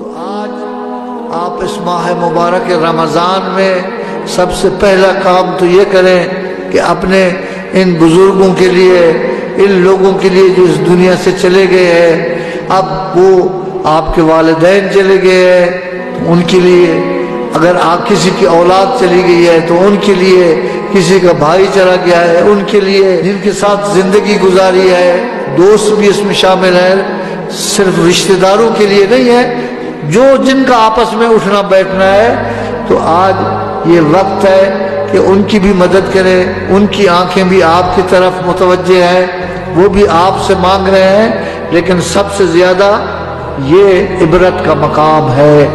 تو آج آپ اس ماہ مبارک رمضان میں سب سے پہلا کام تو یہ کریں کہ اپنے ان بزرگوں کے لیے، ان لوگوں کے لیے جو اس دنیا سے چلے گئے ہیں، اب وہ آپ کے والدین چلے گئے ہیں، ان کے لیے، اگر آپ کسی کی اولاد چلی گئی ہے تو ان کے لیے، کسی کا بھائی چلا گیا ہے ان کے لیے، جن کے ساتھ زندگی گزاری ہے، دوست بھی اس میں شامل ہیں، صرف رشتہ داروں کے لیے نہیں ہے، جو جن کا آپس میں اٹھنا بیٹھنا ہے، تو آج یہ وقت ہے کہ ان کی بھی مدد کریں، ان کی آنکھیں بھی آپ کی طرف متوجہ ہیں، وہ بھی آپ سے مانگ رہے ہیں، لیکن سب سے زیادہ یہ عبرت کا مقام ہے،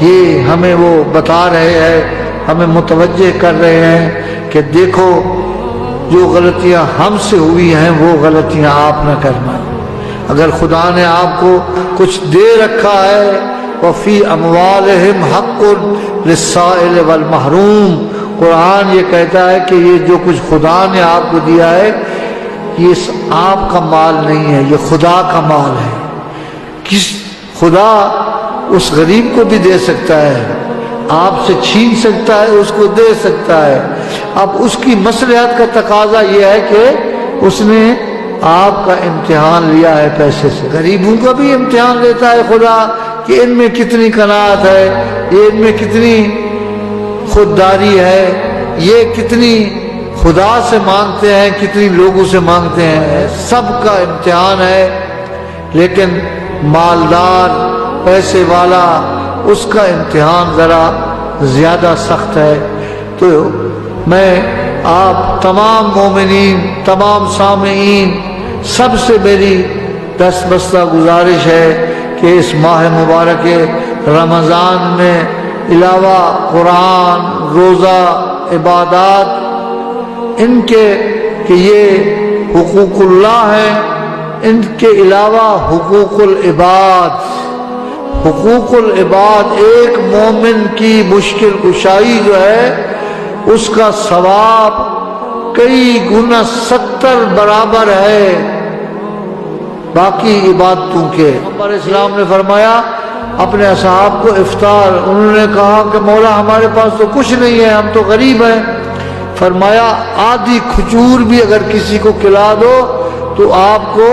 یہ ہمیں وہ بتا رہے ہیں، ہمیں متوجہ کر رہے ہیں کہ دیکھو جو غلطیاں ہم سے ہوئی ہیں وہ غلطیاں آپ نہ کرنا۔ اگر خدا نے آپ کو کچھ دے رکھا ہے، وَفِي أَمْوَالِهِمْ حَقٌّ لِلسَّائِلِ وَالْمَحْرُومِ، قرآن یہ کہتا ہے کہ یہ جو کچھ خدا نے آپ کو دیا ہے، یہ آپ کا مال نہیں ہے، یہ خدا کا مال ہے۔ خدا اس غریب کو بھی دے سکتا ہے، آپ سے چھین سکتا ہے، اس کو دے سکتا ہے۔ اب اس کی مصلحت کا تقاضا یہ ہے کہ اس نے آپ کا امتحان لیا ہے پیسے سے۔ غریبوں کا بھی امتحان لیتا ہے خدا کہ ان میں کتنی قناعت ہے، یہ ان میں کتنی خودداری ہے، یہ کتنی خدا سے مانگتے ہیں، کتنی لوگوں سے مانگتے ہیں، سب کا امتحان ہے۔ لیکن مالدار، پیسے والا، اس کا امتحان ذرا زیادہ سخت ہے۔ تو میں آپ تمام مومنین، تمام سامعین، سب سے میری دست بستہ گزارش ہے کہ اس ماہ مبارک رمضان میں علاوہ قرآن، روزہ، عبادات، ان کے کہ یہ حقوق اللہ ہیں، ان کے علاوہ حقوق العباد، حقوق العباد، ایک مومن کی مشکل کشائی جو ہے اس کا ثواب کئی گنا 70 برابر ہے باقی عبادتوں کے۔ پیغمبر اسلام نے فرمایا اپنے اصحاب کو افطار، انہوں نے کہا کہ مولا ہمارے پاس تو کچھ نہیں ہے، ہم تو غریب ہیں۔ فرمایا آدھی کھجور بھی اگر کسی کو کھلا دو تو آپ کو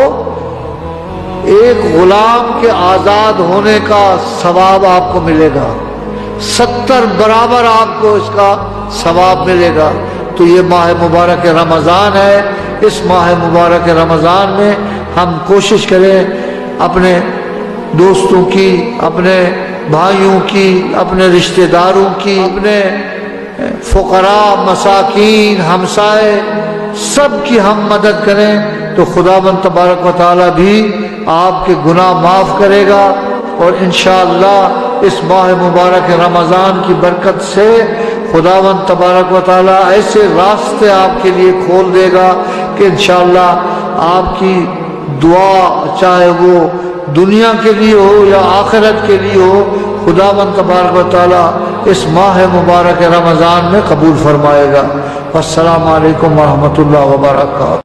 ایک غلام کے آزاد ہونے کا ثواب آپ کو ملے گا، 70 برابر آپ کو اس کا ثواب ملے گا۔ تو یہ ماہ مبارک رمضان ہے، اس ماہ مبارک رمضان میں ہم کوشش کریں اپنے دوستوں کی، اپنے بھائیوں کی، اپنے رشتہ داروں کی، اپنے فقراء، مساکین، ہمسائے، سب کی ہم مدد کریں تو خداوند تبارک و تعالی بھی آپ کے گناہ معاف کرے گا، اور انشاءاللہ اس ماہ مبارک رمضان کی برکت سے خداوند تبارک و تعالی ایسے راستے آپ کے لیے کھول دے گا کہ انشاءاللہ آپ کی دعا، چاہے وہ دنیا کے لیے ہو یا آخرت کے لیے ہو، خداوند تبارک و تعالی اس ماہ مبارک رمضان میں قبول فرمائے گا۔ والسلام علیکم ورحمۃ اللہ وبرکاتہ۔